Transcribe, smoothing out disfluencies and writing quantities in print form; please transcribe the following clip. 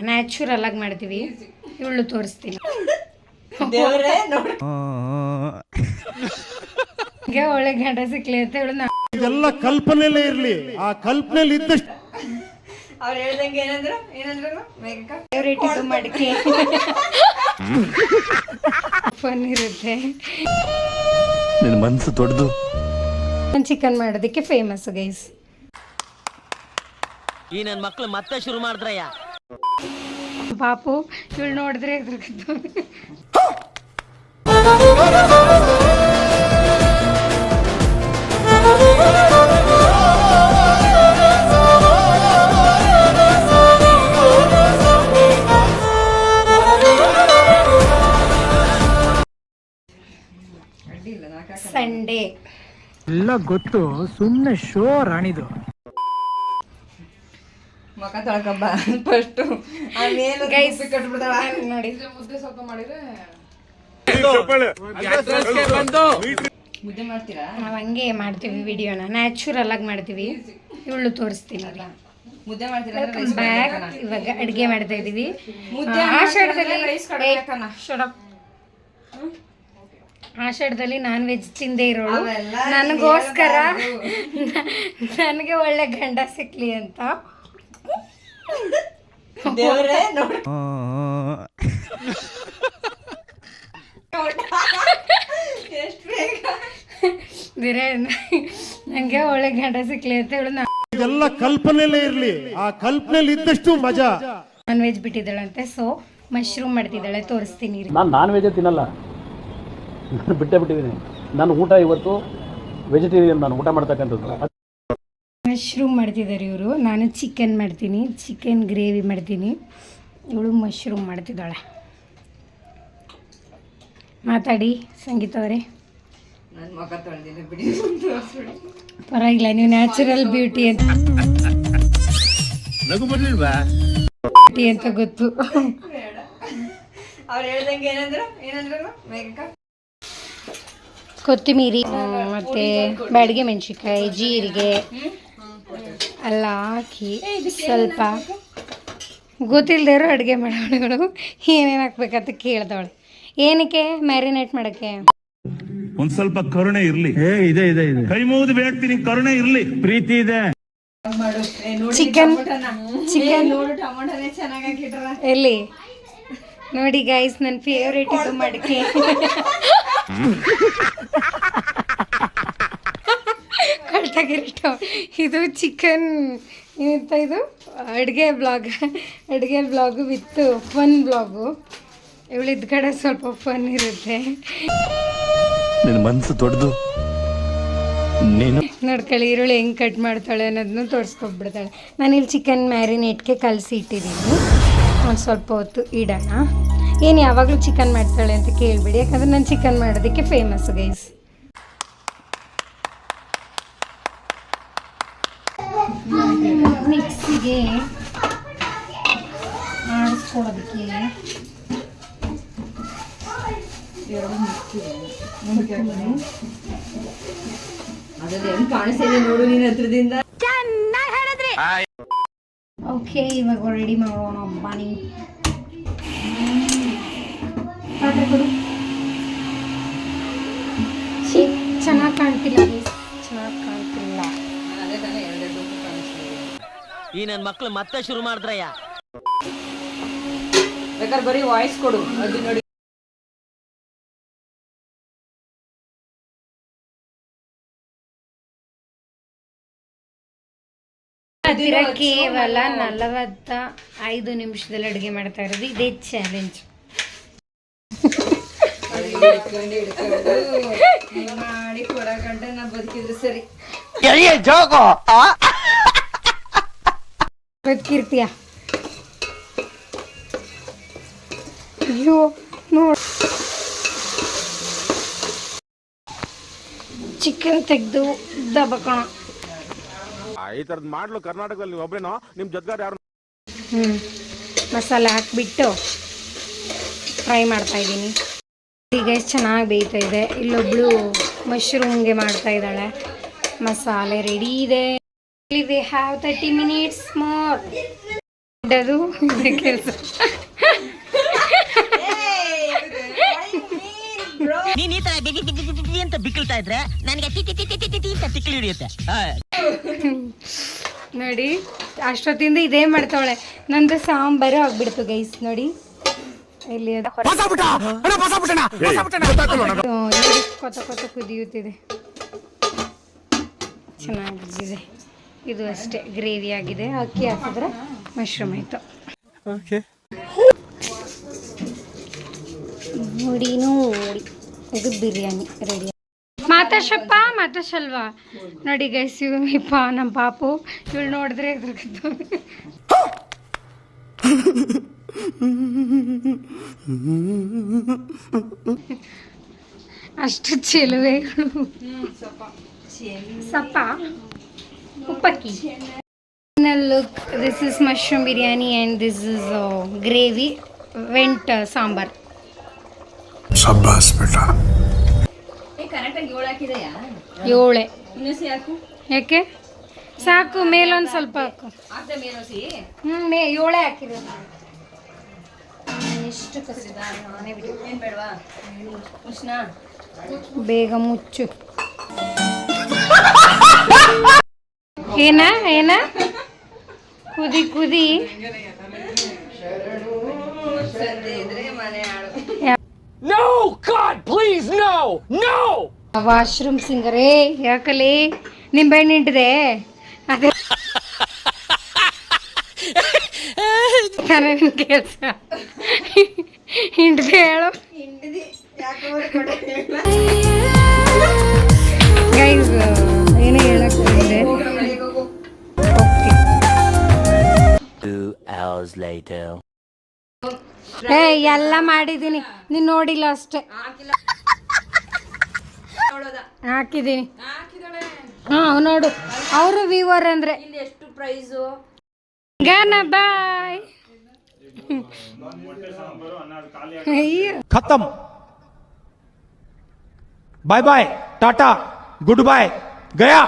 Natural ಆಗಿ ಮಾಡ್ತೀವಿ. ಇವಳು ತೋರಿಸ್ತೀನಿ. ಈಗ ಒಳ್ಳೆ ಗಂಡ ಸಿಕ್ಲಿ ಅಂತ ಇವಳು ಎಲ್ಲ ಕಲ್ಪನೆಯಲ್ಲೇ ಇರ್ಲಿ, ಆ ಕಲ್ಪನೆಯಲ್ಲಿ ಇದ್ದಷ್ಟು ಅವ್ರು ಹೇಳ್ದಂಗೆ ಏನಂದ್ರು ಫೇವ್ರೇಟ್ ಇದು ಮಡಿಕೆ ಫನ್ ಇರುತ್ತೆ. ನಿನ್ನ ಮನಸ್ಸು ದೊಡ್ಡದು. ಚಿಕನ್ ಮಾಡೋದಕ್ಕೆ ಫೇಮಸ್ ಗೈಸ್. ಈ ನನ್ನ ಮಕ್ಳು ಮತ್ತೆ ಶುರು ಮಾಡಿದ್ರಯ್ಯ. ಪಾಪು ಇವಳು ನೋಡಿದ್ರೆ ಎದುರುಗದ್ದು. ಸಂಡೇ ಎಲ್ಲ ಗೊತ್ತು, ಸುಮ್ಮನೆ ಶೋ ರಾಣಿದು. ಮಕ ತೊಳ್ಕಬ್ಬ ಫಸ್ಟ್ ಆಮೇಲೆ ಗೈಸ್ ಕಟ್ಬಿಡ್ತಾಳ ನೋಡಿ. ಮುದ್ದೆ ಮಾಡ್ತೀರಾ? ನಾವು ಹಂಗೆ ಮಾಡ್ತೀವಿ ವಿಡಿಯೋನ, ನ್ಯಾಚುರಲ್ ಆಗಿ ಮಾಡ್ತೀವಿ. ಇವಳು ತೋರಿಸ್ತೀನಿ. ಮುದ್ದೆ ಮಾಡ್ತೀರಾ? ಬ್ಯಾಕ್ ಇವಾಗ ಅಡುಗೆ ಮಾಡ್ತಾ ಇದೀವಿ. ಆಷಾಢದಲ್ಲಿ ನಾನ್ ವೆಜ್ ತಿಂದೇ ಇರೋಳು. ನನಗೋಸ್ಕರ ನನಗೆ ಒಳ್ಳೆ ಗಂಡ ಸಿಕ್ಲಿ ಅಂತ ದೇವ್ರೇ ನೋಡಿ ಎಷ್ಟು ಬೇಗ ಬೇರೆ ನನಗೆ ಒಳ್ಳೆ ಗಂಡ ಸಿಕ್ಲಿ ಅಂತ ಹೇಳು. ಎಲ್ಲ ಕಲ್ಪನೆಯಲ್ಲೇ ಇರ್ಲಿ, ಆ ಕಲ್ಪನೆಯಲ್ಲಿ ಇದ್ದಷ್ಟು ಮಜಾ. ನಾನ್ ವೆಜ್ ಬಿಟ್ಟಿದ್ದಾಳಂತೆ, ಸೊ ಮಶ್ರೂಮ್ ಮಾಡ್ತಿದ್ದಾಳೆ, ತೋರಿಸ್ತೀನಿ. ನಾನು ನಾನ್ ವೆಜ್ ತಿನ್ನಲ್ಲ, ನಾನು ಬಿಟ್ಟಿದ್ದೀನಿ. ನಾನು ಊಟ ಇವತ್ತು ವೆಜಿಟೇರಿಯನ್, ನಾನು ಊಟ ಮಾಡ್ತಕ್ಕಂಥದ್ದು. ಮಶ್ರೂಮ್ ಮಾಡ್ತಿದ್ದಾರೆ ಇವರು. ನಾನು ಚಿಕನ್ ಮಾಡ್ತೀನಿ, ಚಿಕನ್ ಗ್ರೇವಿ ಮಾಡ್ತೀನಿ. ಇವಳು ಮಶ್ರೂಮ್ ಮಾಡ್ತಿದ್ದಾಳೆ. ಮಾತಾಡಿ ಸಂಗೀತ ಅವರೇ. ನನ್ನ ಮಗ ತೊಳೆದಿಲ್ಲ ಬಿಡಿ, ಪರವಾಗಿಲ್ಲ, ನೀವು ನ್ಯಾಚುರಲ್ ಬ್ಯೂಟಿ ಅಂತ ಗೊತ್ತು. ಅವ್ರು ಹೇಳ್ದಂಗೆ ಏನಂದ್ರು ಮೇಘಕ್ಕ? ಕೊತ್ತಂಬರಿ ಮತ್ತು ಬ್ಯಾಡಿಗೆ ಮೆಣಸಿನ್ಕಾಯಿ, ಜೀರಿಗೆ ಎಲ್ಲ ಹಾಕಿ ಸ್ವಲ್ಪ ಗೊತ್ತಿಲ್ಲದೆ ಇರೋ ಅಡುಗೆ ಮಾಡೋಳು ಏನೇನು ಹಾಕ್ಬೇಕಂತ ಕೇಳ್ದವಳು. ಏನಕ್ಕೆ ಮ್ಯಾರಿನೇಟ್ ಮಾಡೋಕ್ಕೆ? ಒಂದ್ ಸ್ವಲ್ಪ ಕರುಣೆ ಇರ್ಲಿ. ಇದೆ ಇದೆ ಇದೆ, ಕೈ ಮುಗಿದು ಬೇಡ್ತೀನಿ, ಕರುಣೆ ಇರ್ಲಿ, ಪ್ರೀತಿ ಇದೆ. ಚಿಕನ್ ನೋಡು ಟೊಮೊಟೊನೇ ಚೆನ್ನಾಗಿ ಹಾಕಿಟ್ರ. ಎಲ್ಲಿ ನೋಡಿ ಗೈಸ್, ನನ್ನ ಫೇವ್ರೇಟ್ ಇದು ಮಡಿಕೆ. ಕರೆಕ್ಟಾಗಿರಟ್ಟು ಇದು ಚಿಕನ್ ಎಂತ ಇದು ಅಡುಗೆ ಬ್ಲಾಗು ವಿತ್ ಫನ್ ಬ್ಲಾಗು. ಇವಳಿದ್ದ ಕಡೆ ಸ್ವಲ್ಪ ಫನ್ ಇರುತ್ತೆ. ನಿನ್ನ ಮನಸ್ಸು ದೊಡ್ಡದು. ನೀನು ನೋಡ್ಕೊಳ್ಳಿ ಈರುಳ್ಳಿ ಹೆಂಗೆ ಕಟ್ ಮಾಡ್ತಾಳೆ ಅನ್ನೋದನ್ನು ತೋರಿಸ್ಕೊಬಿಡ್ತಾಳೆ. ನಾನಿಲ್ಲಿ ಚಿಕನ್ ಮ್ಯಾರಿನೇಟ್ಗೆ ಕಲಸಿ ಇಟ್ಟಿದ್ದೀನಿ. ಒಂದು ಸ್ವಲ್ಪ ಹೊತ್ತು ಇಡೋಣ. ಏನು ಯಾವಾಗಲೂ ಚಿಕನ್ ಮಾಡ್ತಾಳೆ ಅಂತ ಕೇಳಿಬಿಡಿ, ಯಾಕಂದರೆ ನಾನು ಚಿಕನ್ ಮಾಡೋದಕ್ಕೆ ಫೇಮಸ್ ಗೈಸ್. ಮಿಕ್ಸಿಗೆ ಆಡಿಸ್ಕೊಳ್ಳೋದಕ್ಕೆ ಅದ್ರಲ್ಲಿ ಹೆಂಗ್ ಕಾಣಿಸ್ತಿದೆ ನೋಡು ನೀನ್ ಹತ್ರದಿಂದ. ಓಕೆ, ಇವಾಗ ರೆಡಿ ಮಾಡೋಣ. ಬನ್ನಿ, ಪಾತ್ರೆ ಕೊಡು. ಚೆನ್ನಾಗಿ ಕಾಣ್ತಿಲ್ಲ, ಚೆನ್ನಾಗಿ ಕಾಣ್ತಿಲ್ಲ. ಅದೇ ತಾನೇ ಎರಡೆರಡು ಕಾಣಿಸ್ತಿದೆ. ಈ ನನ್ನ ಮಕ್ಳು ಮತ್ತೆ ಶುರು ಮಾಡಿದ್ರಯ್ಯ. ಬೇಕಾದ್ರೆ ಬರೀ ವಾಯ್ಸ್ ಕೊಡು, ಅದು ನೋಡಿ. ಕೇವಲ 45 ನಿಮಿಷದಲ್ಲಿ ಅಡುಗೆ ಮಾಡ್ತಾ ಇರೋದು. ಇದೇ ಚಾಲೆಂಜ್. ಮಾಡಿ ಕೊಡಗಂಟ ನಾ ಬದುಕಿದ್ರು ಸರಿ. ಬದುಕಿರ್ತೀಯ? ಅಯ್ಯೋ ನೋಡ್, ಚಿಕನ್ ತೆಗೆದು ದಬಕೋಣ. ಈ ತರದ್ ಮಾಡ್ಲು ಕರ್ನಾಟಕದಲ್ಲಿ ನೀವು ಒಬ್ರೇನೋ, ನಿಮ್ ಜೊತೆಗಾರ ಯಾರು? ಮಸಾಲೆ ಹಾಕ್ಬಿಟ್ಟು ಫ್ರೈ ಮಾಡ್ತಾ ಇದ್ದೀನಿ. ಈಗ ಚೆನ್ನಾಗಿ ಬೇಯ್ತಾ ಇದೆ. ಇಲ್ಲೊಬ್ಳು ಮಶ್ರೂಮ್ಗೆ ಮಾಡ್ತಾ ಇದ್ದಾಳೆ. ಮಸಾಲೆ ರೆಡಿ ಇದೆ. We have 30 minutes more. ಅದು ಕೆಲಸ. ನೀನ್ ಈ ತರ ಅಂತ ಬಿಕ್ಕಳ್ತಾ ಇದ್ರೆ ನನಗೆ ಅಂತ ತಿಕ್ಲಿ ಹಿಡಿಯುತ್ತೆ. ನೋಡಿ ಅಷ್ಟೊತ್ತಿಂದ ಇದೇ ಮಾಡ್ತಾವಳೆ. ನಂದು ಸಾಂಬಾರು ಆಗ್ಬಿಡ್ತು ಗೈಸ್. ನೋಡಿ ಇಲ್ಲಿ ಅದು ಕೊತ ಕೊತ ಕುದಿಯುತ್ತಿದೆ, ಚೆನ್ನಾಗಿದೆ. ಇದು ಅಷ್ಟೇ ಗ್ರೇವಿ ಆಗಿದೆ. ಅಕ್ಕಿ ಹಾಕಿದ್ರೆ ಮಶ್ರೂಮ್ ಆಯಿತು. ನೋಡಿ ನೋಡಿ, ಇದು ಬಿರಿಯಾನಿ ರೆಡಿ. ಮಾತಾಶಪ್ಪ ಮಾತಾಶಲ್ವಾ. ನೋಡಿ ಗೈಸ್, ಇಪ್ಪ ನಮ್ಮ ಪಾಪು ಇವಳು ನೋಡಿದ್ರೆ ಅಷ್ಟು ಚೆಲುವೆಗಳು. ಸಪ್ಪ ಉಪ್ಪಕ್ಕಿ. Look, this is mushroom biryani and this is gravy went sambar. ಕರೆಕ್ಟಾಗಿ 7 ಹಾಕಿದೆಯಾ? 7 ಇನ್ನೊಸಿ ಹಾಕು. ಯಾಕೆ? ಸಾಕು, ಮೇಲೊಂದು ಸ್ವಲ್ಪ ಹಾಕು. ಹಾಕ್ದೆ ಮೇಲೊಸಿ. 7 ಹಾಕಿರೋದು. ಎಷ್ಟು ಕಸಿದ ನಾನೇ ಏನು ಬೇಡವಾ? ಕೃಷ್ಣ ಬೇಗ ಮುಚ್ಚು. ಏನ ಏನ ಕುದಿ ಕುದಿ ವಾಶ್ರೂಮ್ ಸಿಂಗರೇ ಯಾಕಲೇ ನಿಂಬೆಹಣ್ಣು ಹಿಂಡಿದೆ? ಅದೇ ಕೆಲಸ ಹಿಂಡಿದೆ ಹೇಳು ಗೈಸ್. ಏನೇ ಹೇಳಕ್ ಬಂದೆ. ಎಲ್ಲ ಮಾಡಿದ್ದೀನಿ, ನೀನು ನೋಡಿಲ್ಲ ಅಷ್ಟೇ. ಹಾಕಿದ್ದೀನಿ. ಹಾಂ ನೋಡು, ಅವರು ವ್ಯೂವರ್ ಅಂದ್ರೆ. ಎಷ್ಟು ಪ್ರೈಸು? ಗಾನ ಬಾಯ್. ಅಯ್ಯೋ खत्म, bye bye, tata, goodbye, गया.